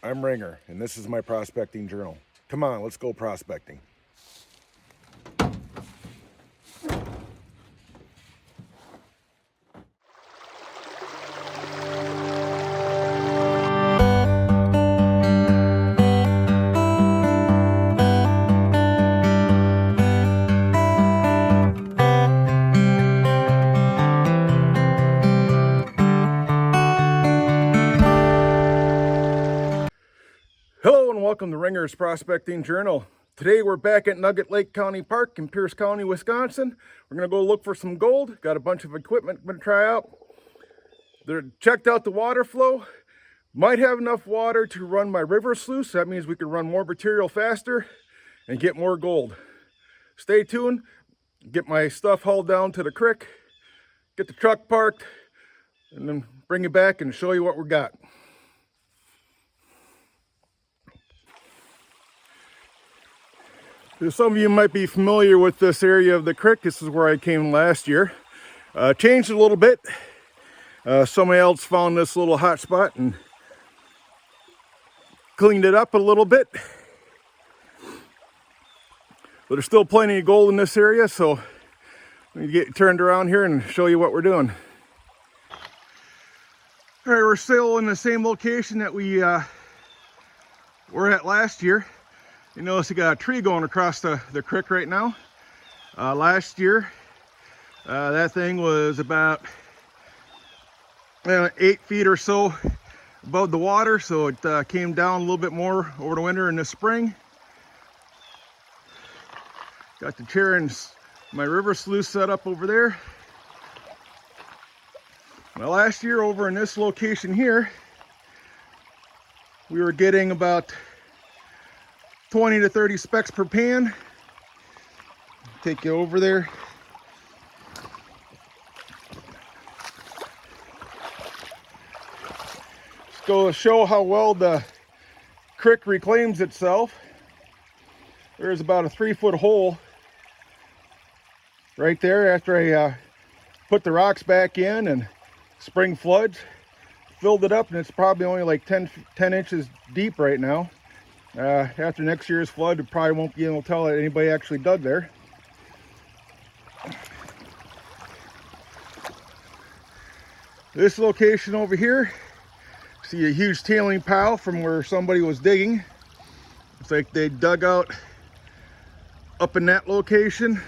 I'm Ringer, and this is my prospecting journal. Come on, let's go prospecting. Hello and welcome to Ringer's Prospecting Journal. Today we're back at Nugget Lake County Park in Pierce County, Wisconsin. We're going to go look for some gold. Got a bunch of equipment I'm going to try out. They're checked out the water flow. Might have enough water to run my river sluice. That means we can run more material faster and get more gold. Stay tuned. Get my stuff hauled down to the creek. Get the truck parked. And then bring it back and show you what we got. Some of you might be familiar with this area of the creek. This is where I came last year. Changed a little bit. Somebody else found this little hot spot and cleaned it up a little bit. But there's still plenty of gold in this area, so let me get turned around here and show you what we're doing. All right, we're still in the same location that we were at last year. You notice you got a tree going across the creek right now. Last year, that thing was about 8 feet or so above the water, so it came down a little bit more over the winter and the spring. Got the chair and my river sluice set up over there. Now last year over in this location here, we were getting about 20 to 30 specks per pan. Take you over there. Just go to show how well the creek reclaims itself. There's about a 3-foot hole right there after I put the rocks back in and spring floods. Filled it up and it's probably only like 10 inches deep right now. After next year's flood, it probably won't be able to tell that anybody actually dug there. This location over here, see a huge tailing pile from where somebody was digging. It's like they dug out up in that location.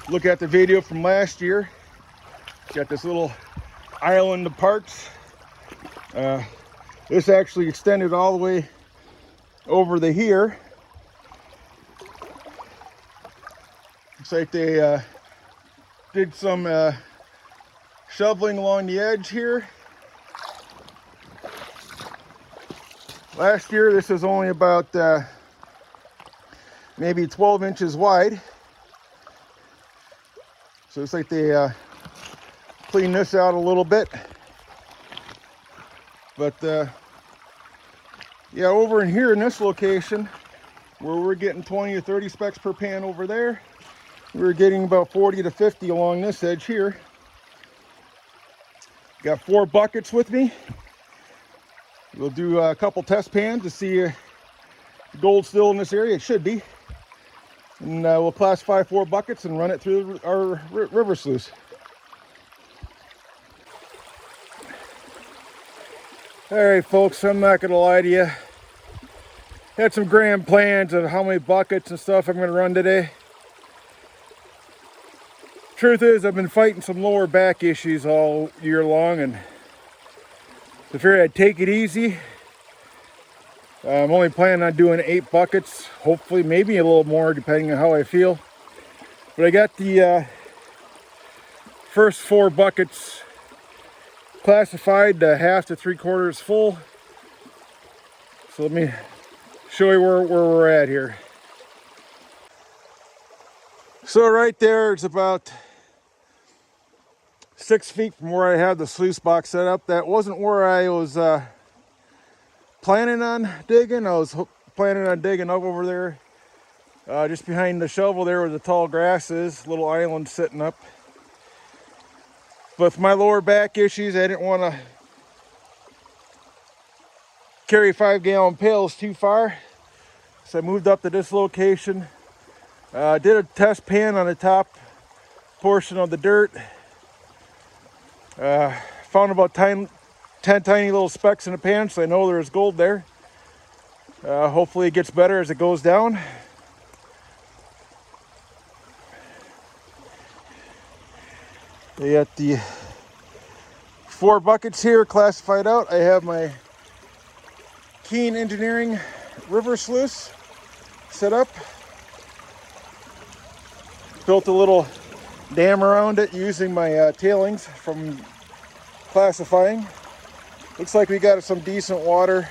Look at the video from last year. Got this little island of parts. This actually extended all the way over the here. Looks like they did some shoveling along the edge here. Last year this was only about maybe 12 inches wide. So it's like they cleaned this out a little bit. But yeah, over in here in this location where we're getting 20 to 30 specks per pan over there, we're getting about 40 to 50 along this edge here. Got 4 buckets with me. We'll do a couple test pans to see if the gold's still in this area. It should be. And we'll classify 4 buckets and run it through our river sluice. All right, folks, I'm not gonna lie to you. Had some grand plans of how many buckets and stuff I'm gonna run today. Truth is, I've been fighting some lower back issues all year long, and I figured I'd take it easy. I'm only planning on doing 8 buckets, hopefully maybe a little more depending on how I feel. But I got the first 4 buckets classified to half to 3/4 full. So let me show you where we're at here. So right there, it's about 6 feet from where I have the sluice box set up. That wasn't where I was planning on digging. I was planning on digging up over there. Just behind the shovel there where the tall grass is, little island sitting up. With my lower back issues, I didn't want to carry 5-gallon pails too far, so I moved up to this location. Did a test pan on the top portion of the dirt. Found about 10 tiny little specks in the pan, so I know there's gold there. Hopefully it gets better as it goes down. I got the 4 buckets here classified out. I have my Keen Engineering river sluice set up. Built a little dam around it using my tailings from classifying. Looks like we got some decent water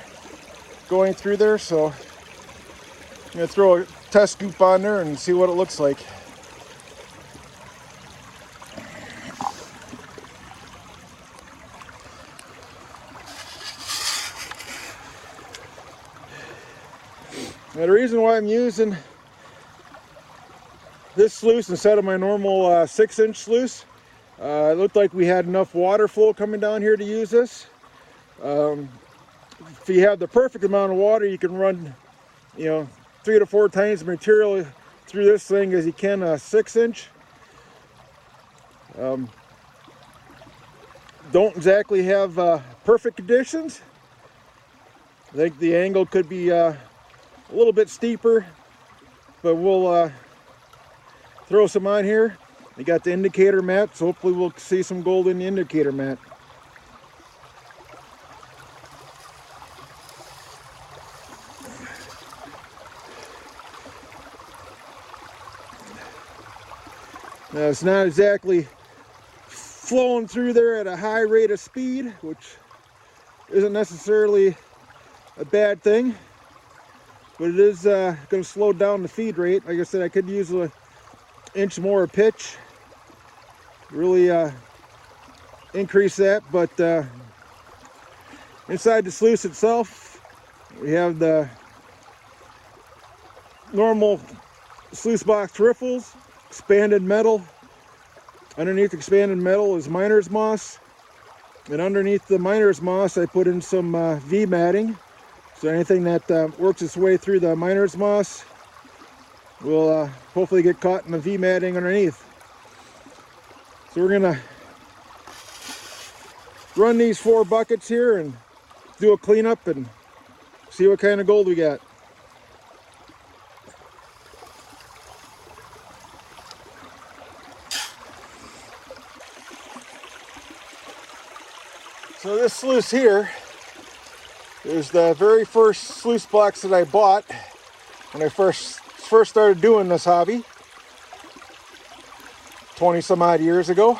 going through there, so I'm gonna throw a test scoop on there and see what it looks like. Now the reason why I'm using this sluice instead of my normal 6-inch sluice, it looked like we had enough water flow coming down here to use this. If you have the perfect amount of water, you can run, 3 to 4 times the material through this thing as you can a 6-inch. Don't exactly have perfect conditions. I think the angle could be a little bit steeper, but we'll throw some on here. We got the indicator mat, so hopefully we'll see some gold in the indicator mat. Now it's not exactly flowing through there at a high rate of speed, which isn't necessarily a bad thing, but it is going to slow down the feed rate. Like I said, I could use an inch more of pitch, really increase that. But inside the sluice itself, we have the normal sluice box riffles, expanded metal. Underneath expanded metal is miner's moss, and underneath the miner's moss I put in some V matting, so anything that works its way through the miner's moss will hopefully get caught in the V matting underneath. So we're gonna run these 4 buckets here and do a cleanup and see what kind of gold we got. So this sluice here is the very first sluice box that I bought when I first started doing this hobby 20 some odd years ago,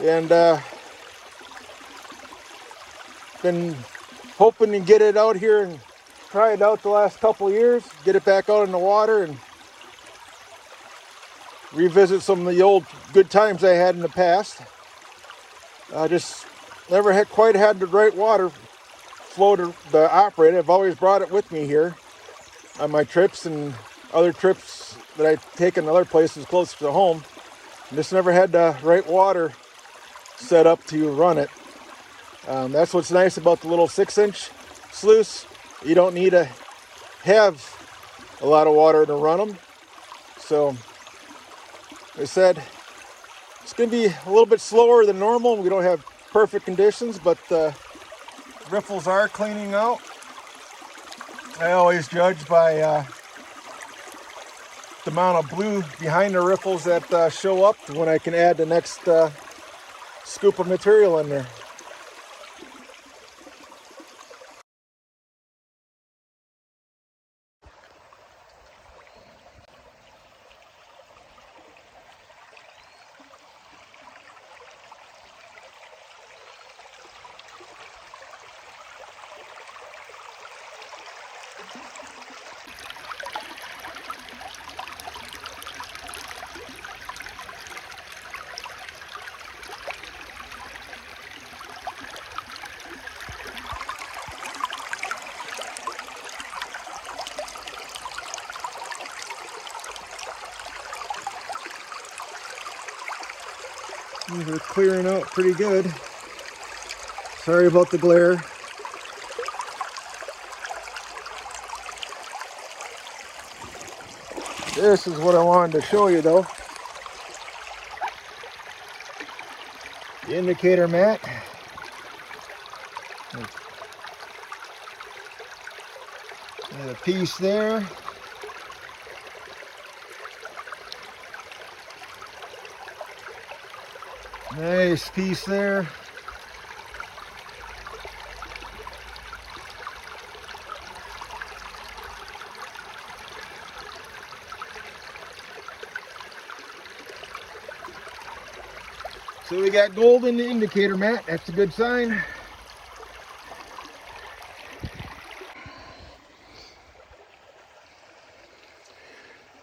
and been hoping to get it out here and try it out the last couple of years, get it back out in the water and revisit some of the old good times I had in the past. I just never quite had the right water flow to operate it. I've always brought it with me here on my trips and other trips that I've taken other places closer to home. I just never had the right water set up to run it. That's what's nice about the little 6-inch sluice. You don't need to have a lot of water to run them. So, like I said, it's going to be a little bit slower than normal. We don't have perfect conditions, but the riffles are cleaning out. I always judge by the amount of blue behind the riffles that show up when I can add the next scoop of material in there. These are clearing out pretty good. Sorry about the glare. This is what I wanted to show you though. The indicator mat. And a piece there. Nice piece there. So we got gold in the indicator mat. That's a good sign.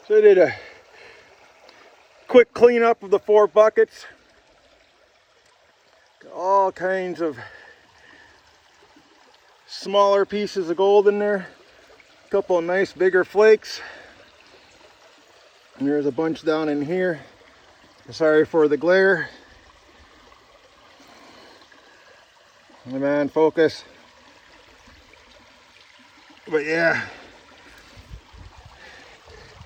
So I did a quick cleanup of the 4 buckets. Got all kinds of smaller pieces of gold in there. A couple of nice bigger flakes. And there's a bunch down in here. Sorry for the glare. Come on, focus. But yeah.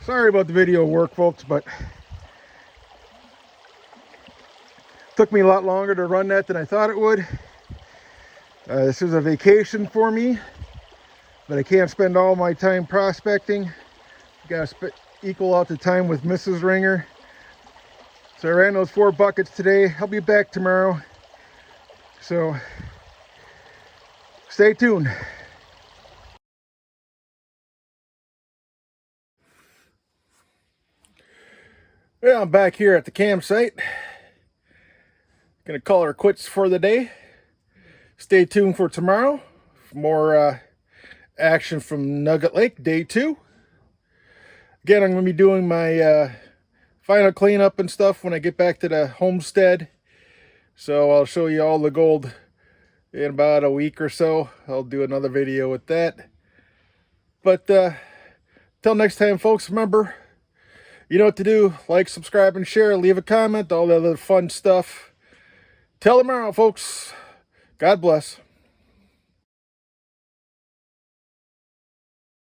Sorry about the video work, folks, but took me a lot longer to run that than I thought it would. This is a vacation for me, but I can't spend all my time prospecting. Gotta equal out the time with Mrs. Ringer. So I ran those 4 buckets today. I'll be back tomorrow. So stay tuned. Yeah, I'm back here at the campsite. Gonna call her quits for the day. Stay tuned for tomorrow for more action from Nugget Lake, day 2. Again, I'm gonna be doing my final cleanup and stuff when I get back to the homestead. So I'll show you all the gold in about a week or so. I'll do another video with that. But till next time, folks, remember, you know what to do. Like, subscribe, and share. Leave a comment. All the other fun stuff. Till tomorrow, folks. God bless.